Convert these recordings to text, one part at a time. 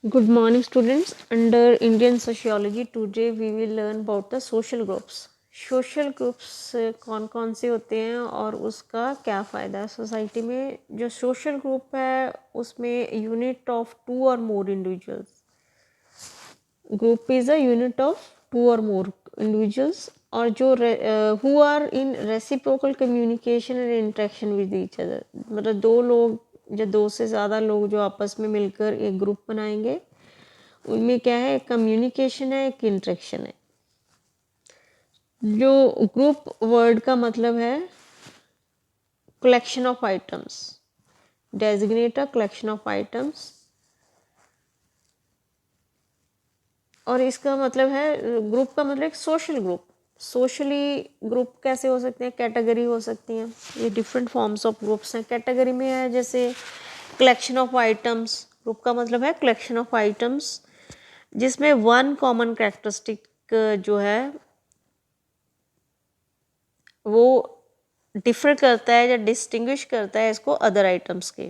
Good morning, students. Under Indian sociology, today we will learn about the social groups. Social groups कौन कौन से होते हैं और उसका क्या फ़ायदा है सोसाइटी में. जो सोशल ग्रुप है उसमें unit of two or more individuals. Group is a unit of two or more individuals और जो who are in reciprocal communication and interaction with each other. मतलब दो लोग या दो से ज़्यादा लोग जो आपस में मिलकर एक ग्रुप बनाएंगे, उनमें क्या है, एक कम्युनिकेशन है, एक इंटरेक्शन है. जो ग्रुप वर्ड का मतलब है collection of items, designate a collection of items. और इसका मतलब है ग्रुप का मतलब एक सोशल ग्रुप. सोशली ग्रुप कैसे हो सकते हैं, कैटेगरी हो सकती हैं. ये डिफरेंट फॉर्म्स ऑफ ग्रुप्स हैं. कैटेगरी में है जैसे कलेक्शन ऑफ आइटम्स. ग्रुप का मतलब है कलेक्शन ऑफ आइटम्स जिसमें वन कॉमन कैरेक्टरिस्टिक जो है वो डिफर करता है या डिस्टिंग्विश करता है इसको अदर आइटम्स के.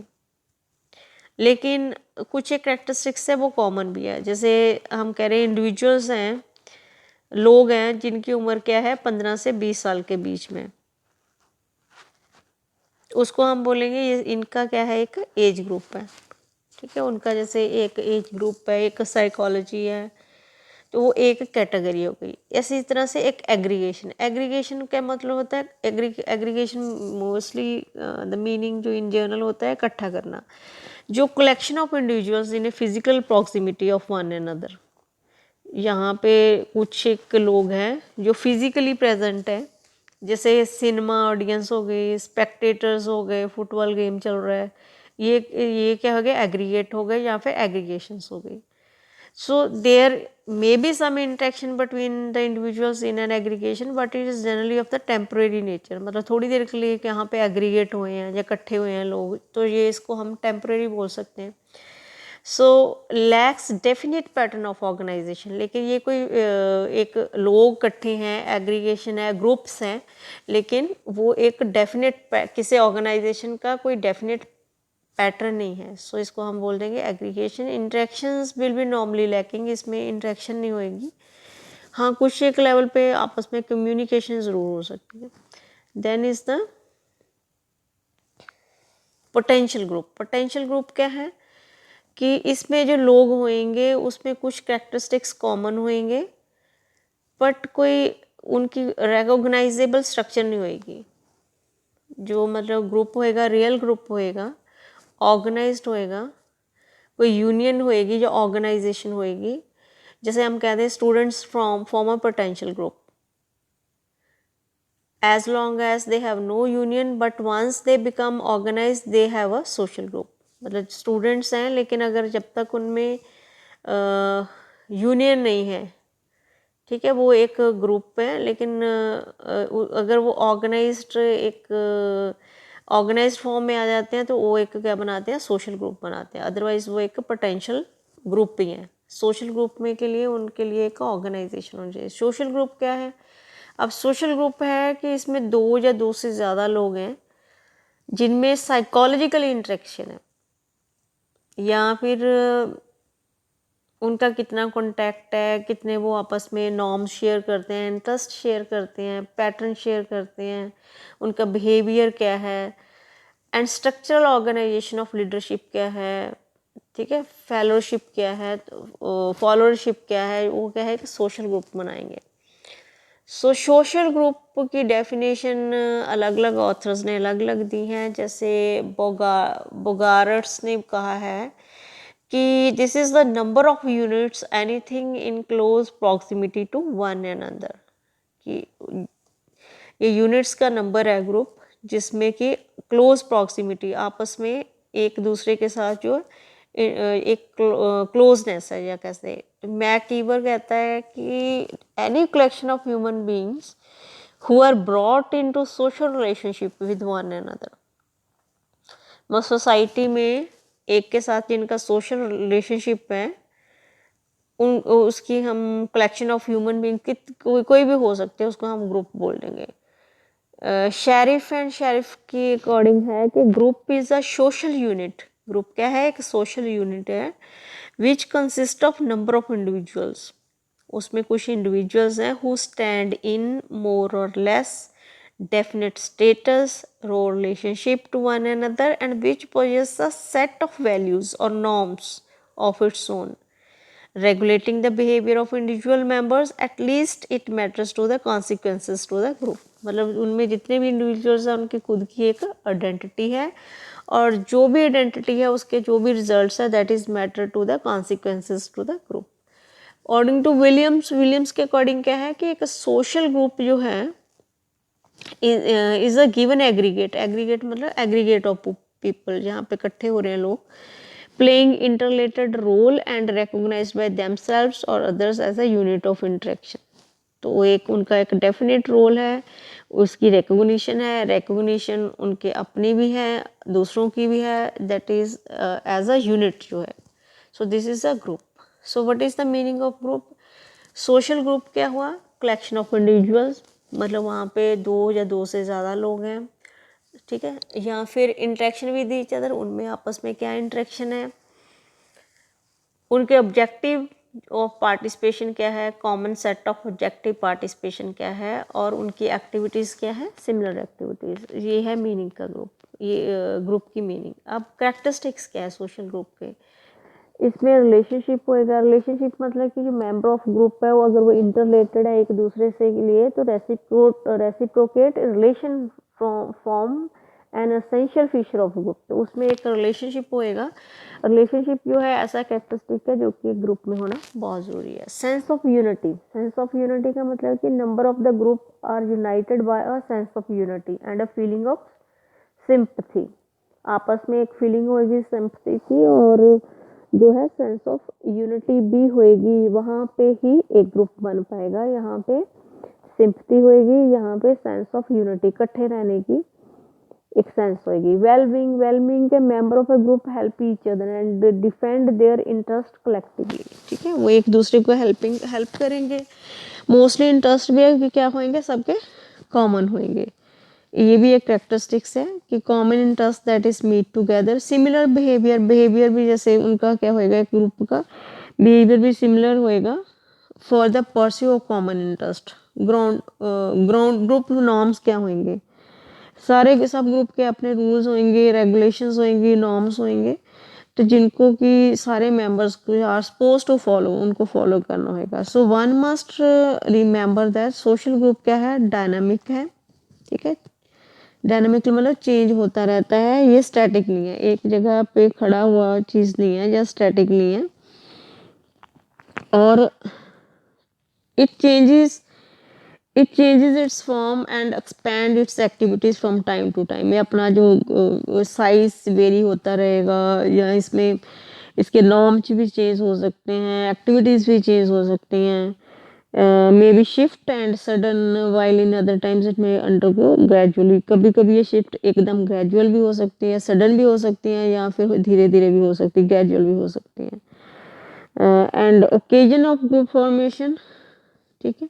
लेकिन कुछ एक कैरेक्टरिस्टिक्स है वो कॉमन भी है. जैसे हम कह रहे हैं इंडिविजुअल्स हैं, लोग हैं जिनकी उम्र क्या है 15 से 20 साल के बीच में, उसको हम बोलेंगे ये इनका क्या है, एक एज ग्रुप है. ठीक है, उनका जैसे एक एज ग्रुप है, एक साइकोलॉजी है, तो वो एक कैटेगरी हो गई. इसी तरह से एक एग्रीगेशन. एग्रीगेशन का मतलब होता है एग्रीगेशन मोस्टली द मीनिंग जो इन जनरल होता है इकट्ठा करना. जो collection of individuals in a physical proximity of one another. यहाँ पे कुछ एक लोग हैं जो फिजिकली प्रेजेंट है, जैसे सिनेमा ऑडियंस हो गई, स्पेक्टेटर्स हो गए, फुटबॉल गेम चल रहा है, ये क्या हो गया, एग्रीगेट हो गए या फिर एग्रीगेशंस हो गई. So there may be some interaction between the individuals in an aggregation, but it is generally of the temporary nature. मतलब थोड़ी देर के लिए यहाँ पे aggregate हुए हैं या इकट्ठे हुए हैं लोग, तो ये इसको हम temporary बोल सकते हैं. So lacks definite pattern of organization. लेकिन ये कोई एक लोग इकट्ठे हैं, aggregation है, groups हैं, लेकिन वो एक definite किसी organization का कोई definite पैटर्न नहीं है. सो इसको हम बोल देंगे aggregation. Interactions will be normally lacking. इसमें इंटरेक्शन नहीं होएगी. हाँ, कुछ एक लेवल पे आपस में कम्युनिकेशन ज़रूर हो सकती है. Then is the potential group. Potential group क्या है कि इसमें जो लोग होंगे उसमें कुछ कैरेक्टरिस्टिक्स कॉमन होंगे, बट कोई उनकी रिकॉग्नाइजेबल स्ट्रक्चर नहीं होएगी. जो मतलब ग्रुप होएगा, रियल ग्रुप होएगा, ऑर्गेनाइज्ड होएगा, कोई यूनियन होएगी जो ऑर्गेनाइजेशन होएगी. जैसे हम कहते हैं students from form a potential group as long as they have no union, but once they become organized they have a social group. मतलब स्टूडेंट्स हैं लेकिन अगर जब तक उनमें यूनियन नहीं है, ठीक है, वो एक ग्रुप है. लेकिन अगर वो ऑर्गेनाइज्ड फॉर्म में आ जाते हैं तो वो एक क्या बनाते हैं, सोशल ग्रुप बनाते हैं. अदरवाइज वो एक पोटेंशियल ग्रुप ही है. सोशल ग्रुप में के लिए उनके लिए एक ऑर्गेनाइजेशन होनी चाहिए. सोशल ग्रुप क्या है, अब सोशल ग्रुप है कि इसमें दो या दो से ज़्यादा लोग हैं जिनमें साइकोलॉजिकल इंटरेक्शन है, या फिर उनका कितना कांटेक्ट है, कितने वो आपस में नॉर्म्स शेयर करते हैं, इंटरेस्ट शेयर करते हैं, पैटर्न शेयर करते हैं, उनका बिहेवियर क्या है, and structural organisation of leadership क्या है. ठीक है, फेलोशिप क्या है, फॉलोअरशिप क्या है, वो क्या है कि सोशल ग्रुप बनाएंगे. सो सोशल ग्रुप की डेफिनेशन अलग अलग ऑथर्स ने अलग अलग दी हैं. जैसे बोगार्ट्स ने कहा है कि this is the number of units anything in close proximity to one another. कि ये यूनिट्स का नंबर है ग्रुप जिसमें कि क्लोज प्रॉक्सिमिटी, आपस में एक दूसरे के साथ जो एक क्लोजनेस है. या कैसे मैकीवर कहता है कि any collection of human beings who are brought into social relationship with one another. मतलब सोसाइटी में एक के साथ जिनका सोशल रिलेशनशिप है, उन उसकी हम कलेक्शन ऑफ ह्यूमन बीइंग कोई भी हो सकते हैं, उसको हम ग्रुप बोल देंगे. शेरिफ एंड शेरिफ की अकॉर्डिंग है कि group is a social unit. Group क्या है, एक सोशल यूनिट है which consist of number of individuals, उसमें कुछ इंडिविजुअल्स हैं हु स्टैंड इन मोर और less definite status, role relationship to one another and which possess a set of values or norms of its own, regulating the behavior of individual members, at least it matters to the consequences to the group. मतलब उनमें जितने भी individuals हैं उनकी खुद की एक identity है और जो भी आइडेंटिटी है उसके जो भी रिजल्ट्स है that is matter to the consequences to the group. According to Williams के अकॉर्डिंग क्या है कि एक सोशल ग्रुप जो है इज अ गिवन एग्रीगेट मतलब एग्रीगेट ऑफ पीपल जहाँ पे इकट्ठे हो रहे हैं लोग, playing interrelated role and recognized by themselves और others as a unit of interaction. तो वो एक उनका एक डेफिनेट रोल है, उसकी रिकॉग्निशन उनके अपनी भी है दूसरों की भी है, that is as a unit जो है. So this is a group. So what is the meaning of group? Social group क्या हुआ? कलेक्शन ऑफ इंडिविजुअल्स, मतलब वहाँ पे दो या दो से ज़्यादा लोग हैं, ठीक है, या फिर इंटरेक्शन विद ईच अदर, उनमें आपस में क्या इंटरेक्शन है, उनके ऑब्जेक्टिव ऑफ पार्टिसिपेशन क्या है, common set of objective participation क्या है, और उनकी एक्टिविटीज़ क्या है, सिमिलर एक्टिविटीज़. ये है मीनिंग का ग्रुप, ये ग्रुप की मीनिंग. अब कैरेक्टरिस्टिक्स क्या है सोशल ग्रुप के? इसमें रिलेशनशिप होएगा. रिलेशनशिप मतलब कि जो मेंबर ऑफ ग्रुप है वो अगर वो इंटरलेटेड है एक दूसरे से के लिए तो reciprocate relation form an essential feature of group. तो उसमें एक रिलेशनशिप होएगा. रिलेशनशिप जो है ऐसा कैरेक्टरिस्टिक है जो कि एक ग्रुप में होना बहुत ज़रूरी है. सेंस ऑफ यूनिटी का मतलब कि number of the group are united by a sense of unity and a feeling of sympathy. आपस में एक फीलिंग होगी सिंपथी की और जो है सेंस ऑफ यूनिटी भी होएगी. वहाँ पे ही एक ग्रुप बन पाएगा. यहाँ पे सिंपथी होएगी, यहाँ पे सेंस ऑफ यूनिटी, इकट्ठे रहने की एक सेंस होएगी. वेलबींग के member of a group help each other and defend their interest collectively. ठीक है, वो एक दूसरे को हेल्प करेंगे. मोस्टली इंटरेस्ट भी है कि क्या होंगे, सबके कॉमन होंगे. ये भी एक कैरेक्टरिस्टिक्स है कि common interest that is meet together. Similar behaviour भी जैसे उनका क्या होएगा, एक ग्रुप का बिहेवियर भी सिमिलर होएगा for the pursue of common interest. Ground group norms क्या होंगे, सारे के सब ग्रुप के अपने रूल्स होंगे, रेगुलेशंस होंगी, नॉर्म्स होंगे, तो जिनको कि सारे मेंबर्स को आर सपोज टू फॉलो, उनको फॉलो करना होगा. So one must remember that social group क्या है, डायनामिक है. ठीक है, डायनामिक मतलब चेंज होता रहता है, ये स्टैटिक नहीं है, एक जगह पे खड़ा हुआ चीज़ नहीं है या स्टैटिक नहीं है. और it changes its form and expand its activities from time to time. ये अपना जो साइज वेरी होता रहेगा, या इसमें इसके नॉर्म्स भी चेंज हो सकते हैं, एक्टिविटीज़ भी चेंज हो सकती हैं. May be shift and sudden while in other times it may undergo gradually. कभी कभी ये शिफ्ट एकदम ग्रेजुअल भी हो सकती है, सडन भी हो सकती है, या फिर धीरे धीरे भी हो सकती है, ग्रेजुअल भी हो सकती है. And occasion of group formation. ठीक है,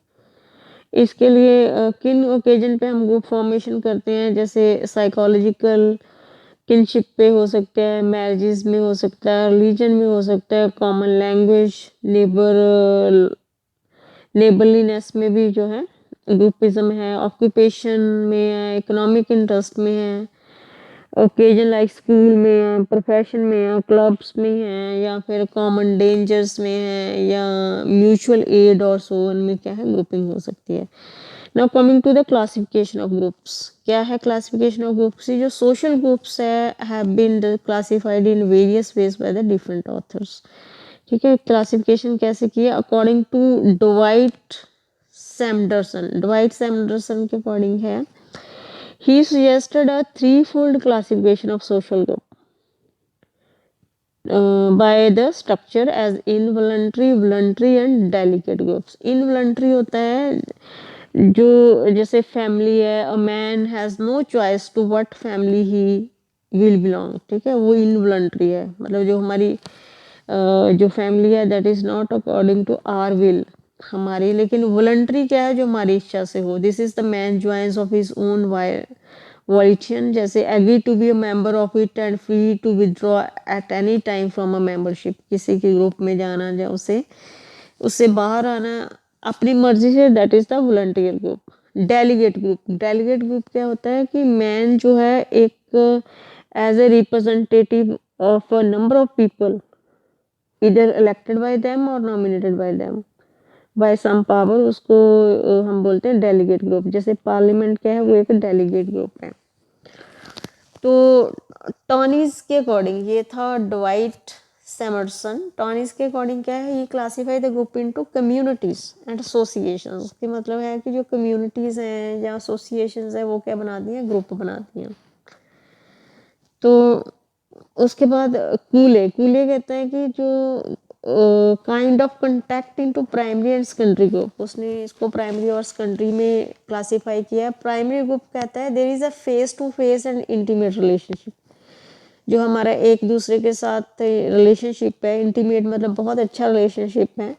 इसके लिए किन ओकेजन पे हम ग्रुप फॉर्मेशन करते हैं, जैसे साइकोलॉजिकल किनशिप पे हो सकता है, मैरिजेस में हो सकता है, रिलीजन में हो सकता है, कॉमन लैंग्वेज, लेबरलीनेस में भी जो है ग्रुपिज्म है, ऑक्यूपेशन में है, इकोनॉमिक इंटरेस्ट में है, ओकेजन लाइक स्कूल में है, प्रोफेशन में है, क्लब्स में है, या फिर कॉमन डेंजर्स में है, या म्यूचुअल एड और सो ऑन में क्या है, ग्रुपिंग हो सकती है. Now coming to the classification of groups. क्या है क्लासिफिकेशन ऑफ ग्रुप्स? जो social groups have been classified in various ways by the different authors. ठीक है, क्लासिफिकेशन कैसे किया? अकॉर्डिंग टू डवाइट सैमडरसन के अकॉर्डिंग है, he suggested a threefold classification of social group by the structure as involuntary, voluntary and delicate groups. Involuntary होता है जो जैसे फैमिली है, a man has no choice to what family he will belong. ठीक है, वो involuntary है, मतलब जो हमारी जो फैमिली है that is not according to our will हमारी. लेकिन वॉलंटरी क्या है, जो हमारी इच्छा से हो. This is the man joins of his own volition, जैसे agree to be a member of it and free to withdraw at any time from a membership, किसी के ग्रुप में जाना या उसे उससे बाहर आना अपनी मर्जी से, that is the volunteer group. Delegate group क्या होता है कि मैन जो है एक as a representative of a number of people, इधर इलेक्टेड बाय देम और nominated by them by some power, उसको हम बोलते हैं डेलीगेट ग्रुप। जैसे पार्लियामेंट क्या है, वो एक डेलीगेट ग्रुप है। तो टॉनीज के अकॉर्डिंग ये था डवाइट सैमरसन। टॉनीज के अकॉर्डिंग क्या है, ये classify the group into communities and associations. इसके मतलब है कि जो कम्युनिटीज हैं या एसोसिएशंस हैं वो क्या बनाती हैं, ग्रुप बनाती हैं। तो उसके बाद कूले कहते हैं कि जो kind of contact into primary and secondary group, उसने इसको प्राइमरी और सेकेंडरी में क्लासीफाई किया है। प्राइमरी ग्रुप कहता है there is a face to face and intimate relationship, जो हमारा एक दूसरे के साथ रिलेशनशिप है, इंटीमेट मतलब बहुत अच्छा रिलेशनशिप है,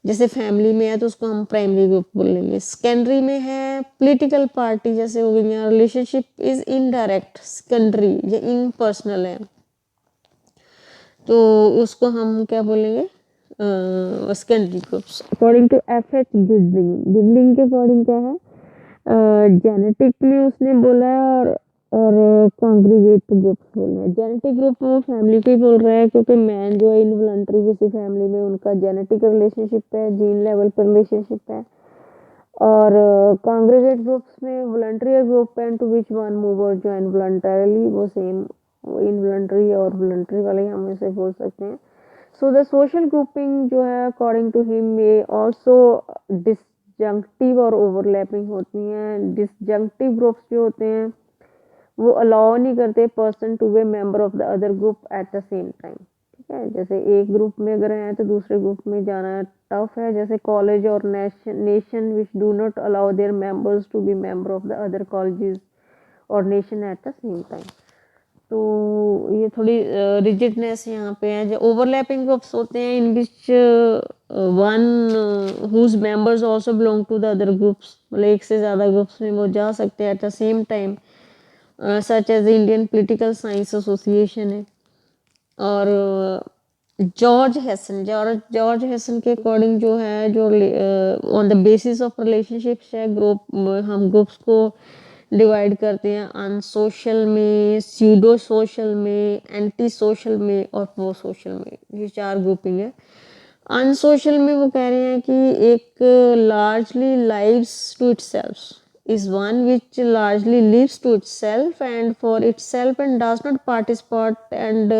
जैसे फैमिली में है तो उसको हम प्राइमरी ग्रुप बोलेंगे। सेकेंडरी में है पॉलिटिकल पार्टी जैसे हो गई, रिलेशनशिप इज इनडायरेक्ट, सेकेंडरी या इनपर्सनल है, तो उसको हम क्या बोलेंगे, secondary groups. According to F H. गिडलिंग के अकॉर्डिंग क्या है, जेनेटिक में उसने बोला है और कॉन्ग्रीगेट ग्रुप्स बोले हैं। जेनेटिक ग्रुप वो फैमिली को ही बोल रहा है, क्योंकि मैन जो है इनवॉलंटरी किसी फैमिली में उनका जेनेटिक रिलेशनशिप है, जीन लेवल पर रिलेशनशिप है। और कॉन्ग्रीगेट ग्रुप्स में वॉलंटरी ग्रुप है टू विच वन मूव और ज्वाइन वॉलंटरली, वो सेम इनवॉलंटरी और वॉलंटरी वाले हम इसे बोल सकते हैं। सो द सोशल ग्रुपिंग जो है अकॉर्डिंग टू हिम ये ऑल्सो डिसजंक्टिव और ओवरलैपिंग होती हैं। डिसजंक्टिव ग्रुप्स जो होते हैं वो अलाउ नहीं करते person to be member of the other group at the same time, ठीक है। जैसे एक ग्रुप में अगर हैं तो दूसरे ग्रुप में जाना टफ है, जैसे कॉलेज और nation which do not allow their members to be member of the other colleges और nation at the same time. तो ये थोड़ी रिजिडनेस यहाँ पे है। जो ओवरलैपिंग ग्रुप्स होते हैं in which one whose members also belong to the other groups, मतलब एक से ज़्यादा ग्रुप्स में वो जा सकते हैं at the same time, such as Indian political science association है। और जॉर्ज हैसन के अकॉर्डिंग जो है, जो on the basis of relationships है ग्रुप, हम ग्रुप्स को डिवाइड करते हैं अनसोशल में, स्यूडो सोशल में, एंटी सोशल में और प्रो सोशल में, ये 4 ग्रुपिंग है। अनसोशल में वो कह रहे हैं कि एक largely lives to itself is one which largely lives to itself and for itself and does not participate and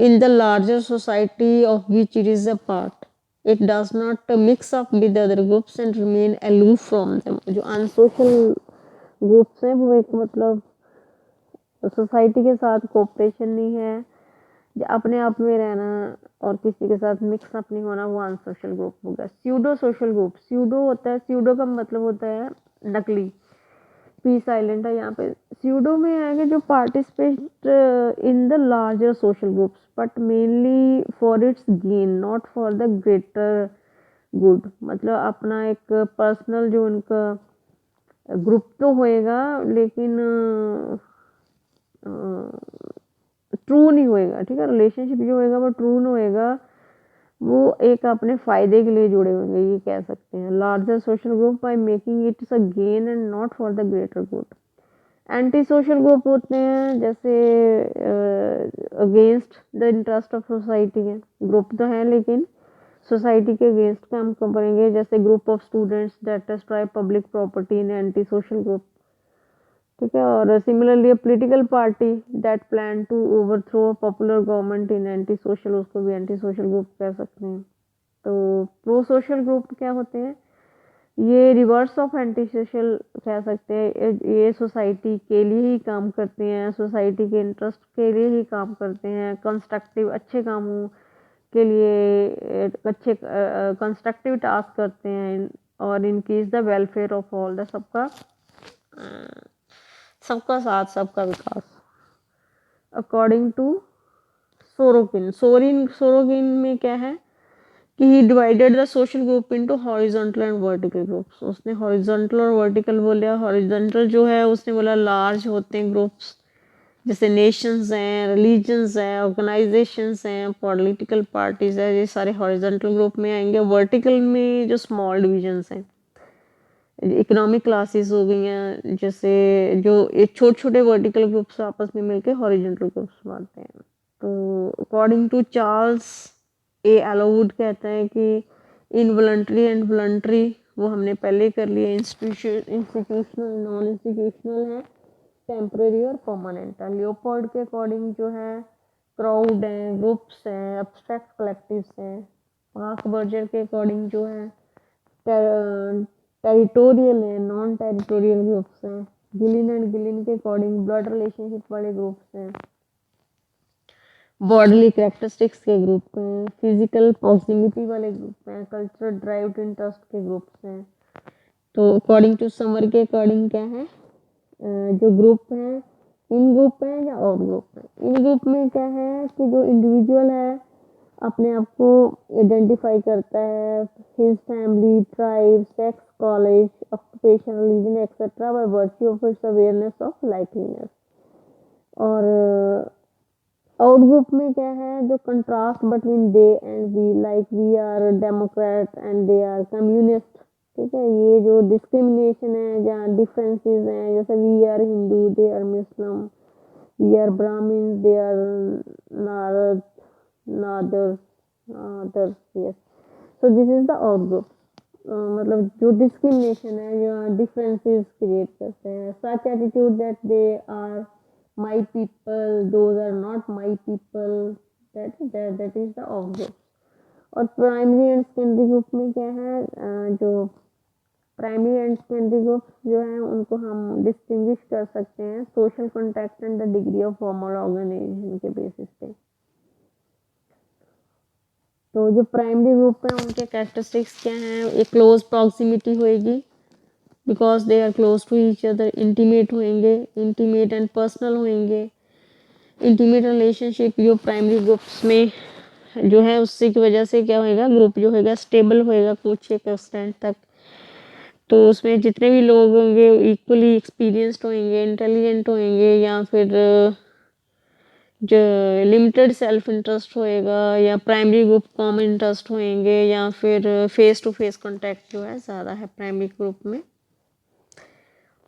in the larger society of which it is a part. It does not mix up with the other groups and remain aloof from them. जो unsocial groups हैं वो एक मतलब society के साथ cooperation नहीं है, जो अपने आप में रहना और किसी के साथ मिक्स अप नहीं होना, वो अनसोशल ग्रुप होगा। स्यूडो सोशल ग्रुप, स्यूडो होता है, स्यूडो का मतलब होता है नकली, पी साइलेंट है यहाँ पे। स्यूडो में है कि जो participate in the larger social groups but mainly for its gain not for the greater good, मतलब अपना एक पर्सनल जो उनका ग्रुप तो होएगा लेकिन ट्रू नहीं होएगा, ठीक है। रिलेशनशिप जो होएगा वो ट्रू नहीं होएगा, वो एक अपने फायदे के लिए जुड़े होंगे, ये कह सकते हैं। Larger social group by making its a gain and not for the greater good. Anti social group होते हैं जैसे against the interest of society है, ग्रुप तो है लेकिन सोसाइटी के अगेंस्ट काम करेंगे, जैसे group of students that destroy public property in anti social group, ठीक है। और similarly a political party that plan to overthrow popular government in anti social, उसको भी एंटी सोशल ग्रुप कह सकते हैं। तो प्रो सोशल ग्रुप क्या होते हैं, ये रिवर्स ऑफ एंटी सोशल कह सकते हैं। ये सोसाइटी के लिए ही काम करते हैं, सोसाइटी के इंटरेस्ट के लिए ही काम करते हैं, कंस्ट्रक्टिव अच्छे कामों के लिए अच्छे कंस्ट्रक्टिव टास्क करते हैं और increase the welfare of all the, सबका साथ सबका विकास। अकॉर्डिंग टू सोरोकिन में क्या है कि he divided the social group into horizontal and vertical groups. उसने हॉरिजॉन्टल और वर्टिकल बोला। हॉरिजॉन्टल जो है उसने बोला लार्ज होते हैं ग्रुप्स, जैसे नेशंस हैं, रिलीजन्स हैं, ऑर्गेनाइजेशंस हैं, पॉलिटिकल पार्टीज है, ये सारे हॉरिजॉन्टल ग्रुप में आएंगे। वर्टिकल में जो स्मॉल डिविजन्स हैं, इकोनॉमिक क्लासेस हो गई हैं, जैसे जो एक छोटे छोटे वर्टिकल ग्रुप्स आपस में मिलकर हॉरिजॉन्टल ग्रुप्स बनाते हैं। तो अकॉर्डिंग टू चार्ल्स ए एलोवुड कहते हैं कि इनवॉलंटरी एंड वॉलंटरी वो हमने पहले कर लिए। इंस्टीट्यूशनल नॉन इंस्टीट्यूशनल है, टेम्परेरी और परमानेंट है। लियोपोल्ड के अकॉर्डिंग जो है क्राउड हैं, ग्रुप्स हैं, एब्स्ट्रैक्ट कलेक्टिव्स हैं। मार्क बर्जर के अकॉर्डिंग जो है टेरिटोरियल है, नॉन टेरिटोरियल ग्रुप्स हैं। गिलिन एंड गिलिन के अकॉर्डिंग ब्लड रिलेशनशिप वाले ग्रुप्स हैं। बॉडीली कैरेक्टरिस्टिक्स के ग्रुप हैं, फिजिकल प्रॉक्सिमिटी वाले ग्रुप हैं, कल्चरल ड्राइव्ड इंटरेस्ट के ग्रुप्स हैं। तो अकॉर्डिंग टू समर के अकॉर्डिंग क्या है, जो ग्रुप हैं इन ग्रुप है या आउट ग्रुप है। इन ग्रुप में क्या है कि जो इंडिविजुअल है अपने आप को आइडेंटिफाई करता है, his family, tribe, sex, college, occupation, religion etcetera by virtue of its awareness of likeliness. और आउट ग्रुप में क्या है, जो contrast between they and we, like we are democrat and they are communist. ठीक है, ये जो डिस्क्रिमिनेशन है, जहाँ डिफरेंसेस हैं, जैसे we are Hindu, they are Muslim, we are Brahmin, they are Narad, Nadar, others, yes. So this is the out group. मतलब जो डिस्क्रिमिनेशन है, जो डिफरेंसेस क्रिएट करते हैं, such attitude that they are my people, those are not my people, that is the out group. और primary and secondary group में क्या है, जो प्राइमरी एंड सेकेंडरी ग्रुप जो है उनको हम डिस्टिंग्विश कर सकते हैं social contact and the degree of formal organisation के बेसिस पे। तो जो प्राइमरी ग्रुप है उनके कैरेक्टरिस्टिक्स क्या हैं, एक क्लोज प्रॉक्सिमिटी होएगी because they are close to each other, intimate होंगे, इंटीमेट एंड पर्सनल होंगे। इंटीमेट रिलेशनशिप जो प्राइमरी ग्रुप्स में जो है उससे की वजह से क्या होएगा, ग्रुप जो होएगा स्टेबल होएगा कुछ एक एक्सटेंट तक। तो उसमें जितने भी लोग होंगे इक्वली एक्सपीरियंस्ड होंगे, इंटेलिजेंट होंगे, या फिर जो लिमिटेड सेल्फ इंटरेस्ट होएगा, या प्राइमरी ग्रुप कॉमन इंटरेस्ट होंगे, या फिर फेस टू फेस कांटेक्ट जो है ज़्यादा है प्राइमरी ग्रुप में।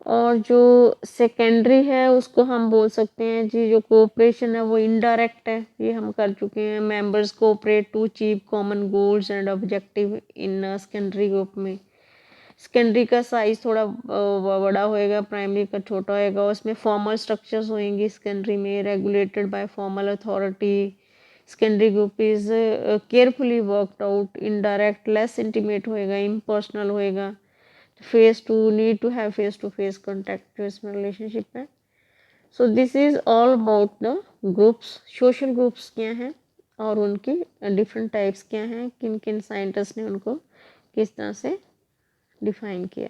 और जो सेकेंडरी है उसको हम बोल सकते हैं जी, जो कोऑपरेशन है वो इनडायरेक्ट है, ये हम कर चुके हैं। Members cooperate to achieve common goals and objective in secondary group में। सेकेंडरी का साइज थोड़ा बड़ा होएगा, प्राइमरी का छोटा होएगा। उसमें फॉर्मल स्ट्रक्चर्स होंगी सेकेंडरी में, regulated by formal authority. Secondary group is carefully worked out, indirect, less intimate होएगा, इम्पर्सनल होएगा। Face to need to have face to face contact जो इसमें रिलेशनशिप है। So this is all about the groups. Social groups क्या हैं और उनकी different types क्या हैं, किन किन साइंटिस्ट ने उनको किस तरह से डिफाइन किया।